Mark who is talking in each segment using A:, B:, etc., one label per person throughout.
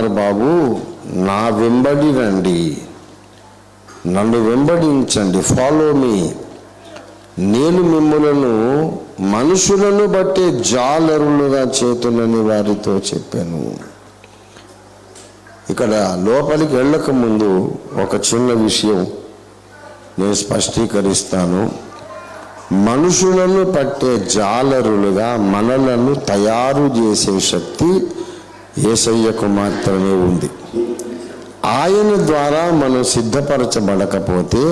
A: ఏమంటున్నారు? బాబు, నా వెంబడి రండి, నన్ను వెంబడించండి, ఫాలో మీ, నేను మిమ్మలను మనుషులను బట్టే జాలరులుగా చేతునని వారితో చెప్పాను. ఇక్కడ లోపలికి వెళ్ళక ముందు ఒక చిన్న విషయం నేను స్పష్టీకరిస్తాను. మనుషులను పట్టే జాలరులుగా మనలను తయారు చేసే శక్తి యేసయ్యకు మాత్రమే ఉంది. ఆయన ద్వారా మనం సిద్ధపరచబడకపోతే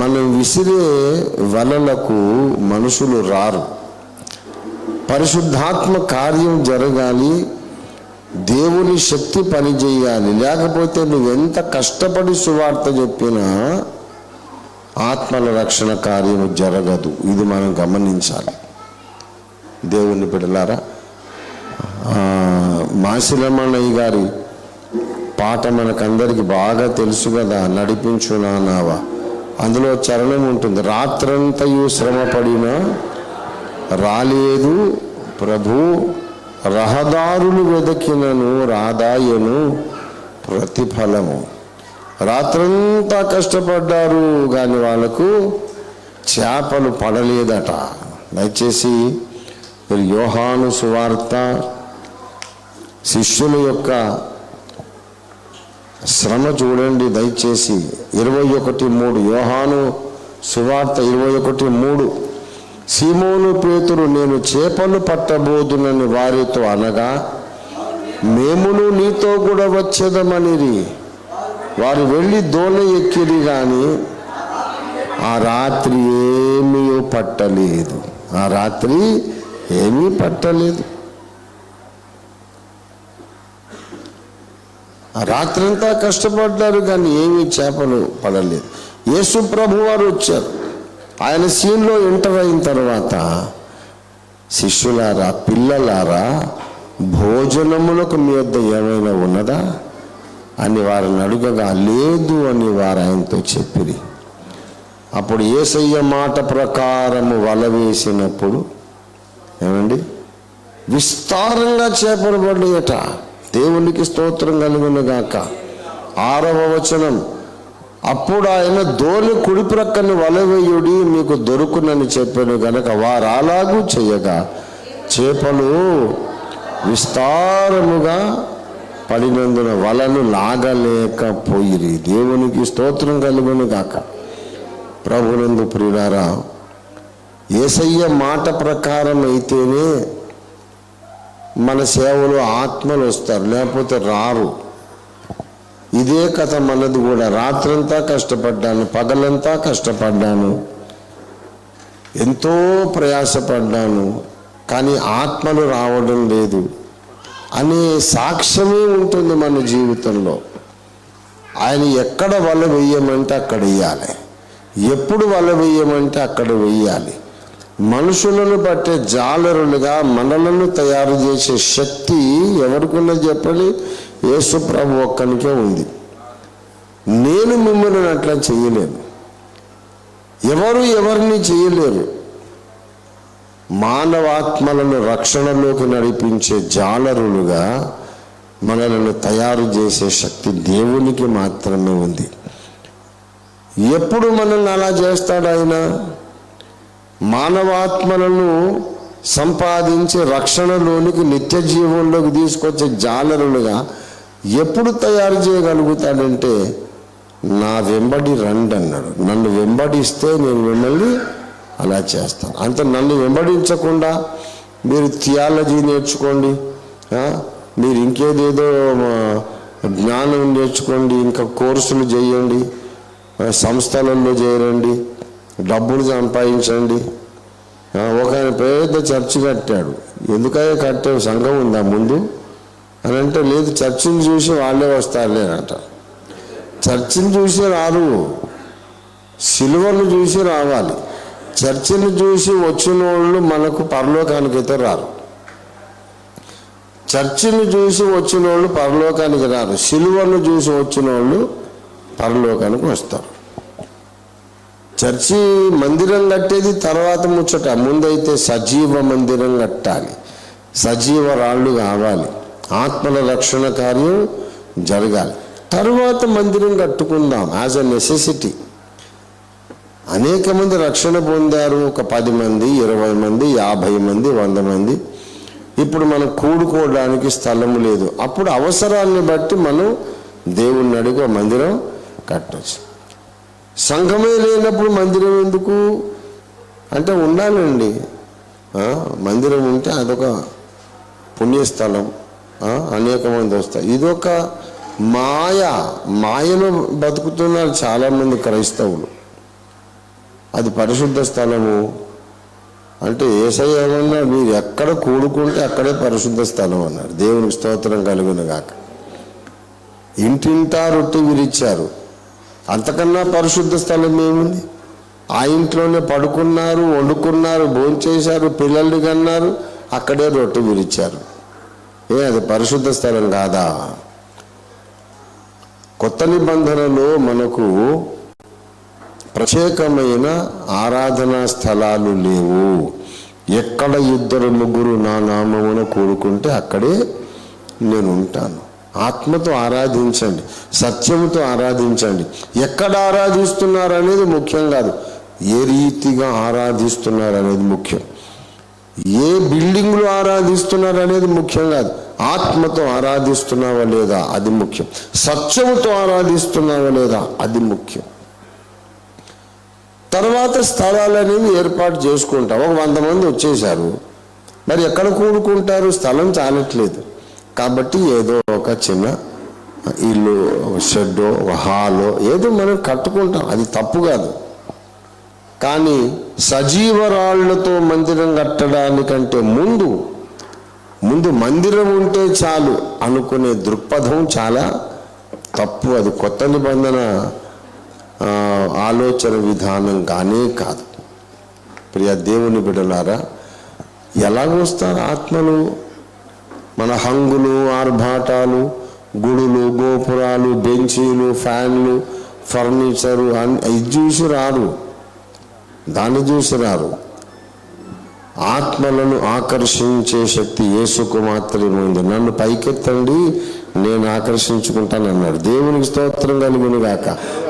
A: మనం విసిరే వలలకు మనుషులు రారు. పరిశుద్ధాత్మ కార్యం జరగాలి, దేవుని శక్తి పనిచేయాలి. లేకపోతే నువ్వెంత కష్టపడి సువార్త చెప్పినా ఆత్మల రక్షణ కార్యము జరగదు. ఇది మనం గమనించాలి. దేవుని బిడ్డలారా, మాసిలమణయ్య గారి పాట మనకందరికి బాగా తెలుసు కదా, నడిపించు నా నావా. అందులో చరణం ఉంటుంది, రాత్రంతయు శ్రమపడినా రాలేదు ప్రభు, రహదారులు వెదకినను రాదాయను ప్రతిఫలము. రాత్రంతా కష్టపడ్డారు కానీ వాళ్ళకు చేపలు పడలేదట. దయచేసి యోహాను సువార్త శిష్యుల యొక్క శ్రమ చూడండి దయచేసి. 21:3 యోహాను సువార్త 21:3. సీమోను పేతురు, నేను చేపలు పట్టబోదునని వారితో అనగా, మేమును నీతో కూడా వచ్చేదమనిరి. వారు వెళ్ళి దోణ ఎక్కిరి కానీ ఆ రాత్రి ఏమీ పట్టలేదు. ఆ రాత్రి ఏమీ పట్టలేదు. ఆ రాత్రంతా కష్టపడ్డారు కానీ ఏమీ చేపలు పడలేదు. యేసు ప్రభు వారు వచ్చారు. ఆయన సీన్లో ఎంటర్ అయిన తర్వాత, శిష్యులారా, పిల్లలారా, భోజనములకు మీ వద్ద ఏమైనా ఉన్నదా అని వారిని అడుగగా, లేదు అని వారు ఆయనతో చెప్పిరి. అప్పుడు యేసయ్య మాట ప్రకారము వల వేసినప్పుడు ఏమండి, విస్తారంగా చేపలు పడ్డాయట. దేవునికి స్తోత్రం కలుగును గాక. 6వ వచనం, అప్పుడు ఆయన దోణి కుడి ప్రక్కని వలవేయుడి, మీకు దొరుకునని చెప్పాను గనక వారు అలాగూ చేయగా చేపలు విస్తారముగా పడినందున వలను లాగలేకపోయిరి. దేవునికి స్తోత్రం కలుగును గాక. ప్రభునందు ప్రియులారా, యేసయ్య మాట ప్రకారం అయితేనే మన సేవలో ఆత్మలు వస్తారు, లేకపోతే రారు. ఇదే కథ మనది కూడా. రాత్రంతా కష్టపడ్డాను, పగలంతా కష్టపడ్డాను, ఎంతో ప్రయాసపడ్డాను, కానీ ఆత్మలు రావడం లేదు అనే సాక్ష్యమే ఉంటుంది మన జీవితంలో. ఆయన ఎక్కడ వల వేయమంటే అక్కడ వేయాలి, ఎప్పుడు వల వేయమంటే అక్కడ వేయాలి. మనుషులను బట్టే జాలరులుగా మనలను తయారు చేసే శక్తి ఎవరికున్నది చెప్పండి? యేసు ప్రభు ఒక్కనికే ఉంది. నేను మిమ్మల్ని అట్లా చేయలేను, ఎవరు ఎవరిని చేయలేరు. మానవాత్మలను రక్షణలోకి నడిపించే జాలరులుగా మనలను తయారు చేసే శక్తి దేవునికి మాత్రమే ఉంది. ఎప్పుడు మనల్ని అలా చేస్తాడు ఆయన? మానవాత్మలను సంపాదించి రక్షణలోనికి, నిత్య జీవంలోకి తీసుకొచ్చే జాలరులుగా ఎప్పుడు తయారు చేయగలుగుతాడంటే, నా వెంబడి రండి అన్నాడు. నన్ను వెంబడిస్తే నేను మిమ్మల్ని అలా చేస్తాను. అంతే. నన్ను వెంబడించకుండా మీరు థియాలజీ నేర్చుకోండి, మీరు ఇంకేదేదో జ్ఞానం నేర్చుకోండి, ఇంకా కోర్సులు చేయండి, సంస్థలలో చేరండి, డబ్బులు సంపాదించండి. ఒక ఆయన పెద్ద చర్చి కట్టాడు. ఎందుకయ్యా కట్టాడు? సంఘం ఉందా ముందు అని అంటే, లేదు, చర్చిని చూసి వాళ్ళే వస్తారులే అంట. చర్చిని చూసి రారు, సిలువను చూసి రావాలి. చర్చిని చూసి వచ్చిన వాళ్ళు మనకు పరలోకానికి అయితే రారు. చర్చిని చూసి వచ్చిన వాళ్ళు పరలోకానికి రారు, సిలువను చూసి వచ్చిన వాళ్ళు పరలోకానికి వస్తారు. చర్చి మందిరం కట్టేది తర్వాత ముచ్చట. ముందైతే సజీవ మందిరం కట్టాలి, సజీవ రాళ్ళు కావాలి. ఆత్మల రక్షణ కార్యం జరగాలి. తరువాత మందిరం కట్టుకుందాం యాజ్ అ నెసెసిటీ. అనేక మంది రక్షణ పొందారు, ఒక 10 మంది, 20 మంది, 50 మంది, 100 మంది. ఇప్పుడు మనం కూడుకోవడానికి స్థలము లేదు. అప్పుడు అవసరాన్ని బట్టి మనం దేవుణ్ణి అడిగి మందిరం కట్టవచ్చు. సంఘమే లేనప్పుడు మందిరం ఎందుకు అంటే ఉండాలండి. మందిరం ఉంటే అదొక పుణ్యస్థలం, అనేక మంది వస్తారు. ఇదొక మాయలో బతుకుతున్నారు చాలామంది క్రైస్తవులు. అది పరిశుద్ధ స్థలము అంటే యేసయ్య ఏమన్నా మీరు ఎక్కడ కూడుకుంటే అక్కడే పరిశుద్ధ స్థలం అన్నారు. దేవునికి స్తోత్రం కలుగును గాక. ఇంటింటా రొట్టె విరిచారు, అంతకన్నా పరిశుద్ధ స్థలం ఏముంది? ఆ ఇంట్లోనే పడుకున్నారు, వండుకున్నారు, భోంచేశారు, పిల్లల్ని కన్నారు, అక్కడే రొట్టె విరిచారు. అది పరిశుద్ధ స్థలం కాదా? కొత్త నిబంధనలో మనకు ప్రత్యేకమైన ఆరాధనా స్థలాలు లేవు. ఎక్కడ 2-3 నా నామమున కూడుకుంటే అక్కడే నేను ఉంటాను. ఆత్మతో ఆరాధించండి, సత్యముతో ఆరాధించండి. ఎక్కడ ఆరాధిస్తున్నారు అనేది ముఖ్యం కాదు, ఏ రీతిగా ఆరాధిస్తున్నారు అనేది ముఖ్యం. ఏ బిల్డింగ్లో ఆరాధిస్తున్నారు అనేది ముఖ్యం కాదు, ఆత్మతో ఆరాధిస్తున్నావా లేదా అది ముఖ్యం. సత్యముతో ఆరాధిస్తున్నావా లేదా అది ముఖ్యం. తర్వాత స్థలాలు అనేవి ఏర్పాటు చేసుకుంటాం. ఒక 100 మంది వచ్చేసారు, మరి ఎక్కడ కూడుకుంటారు? స్థలం చాలట్లేదు కాబట్టి ఏదో ఒక చిన్న ఇల్లు, ఒక షెడ్డో, ఒక హాలో ఏదో మనం కట్టుకుంటాం, అది తప్పు కాదు. కానీ సజీవరాళ్లతో మందిరం కట్టడానికంటే ముందు మందిరం ఉంటే చాలు అనుకునే దృక్పథం చాలా తప్పు. అది కొత్త నిబంధన ఆలోచన విధానం కానే కాదు. ప్రియ దేవుని బిడ్డలారా, ఎలాగొస్తారు ఆత్మలు? మన హంగులు, ఆర్భాటాలు, గుడులు, గోపురాలు, బెంచీలు, ఫ్యాన్లు, ఫర్నిచరు ఇది చూసి రారు, దాన్ని చూసి రారు. ఆత్మలను ఆకర్షించే శక్తి యేసుకు మాత్రమే ఉంది. నన్ను పైకెత్తండి, నేను ఆకర్షించుకుంటానన్నాడు. దేవునికి స్తోత్రం కలుగును గాక.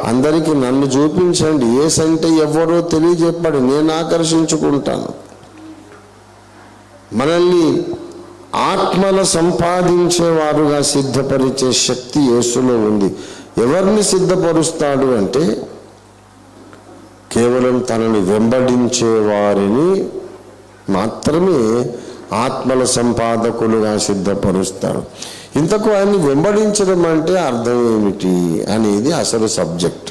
A: అందరికీ నన్ను చూపించండి, యేసంటే ఎవరో తెలియజెప్పాడు, నేను ఆకర్షించుకుంటాను. మనల్ని ఆత్మల సంపాదించేవారుగా సిద్ధపరిచే శక్తి యేసులో ఉంది. ఎవరిని సిద్ధపరుస్తాడు అంటే కేవలం తనని వెంబడించే వారిని మాత్రమే ఆత్మల సంపాదకులుగా సిద్ధపరుస్తాడు. ఇంతకు ఆయన్ని వెంబడించడం అంటే అర్థం ఏమిటి అనేది అసలు సబ్జెక్ట్.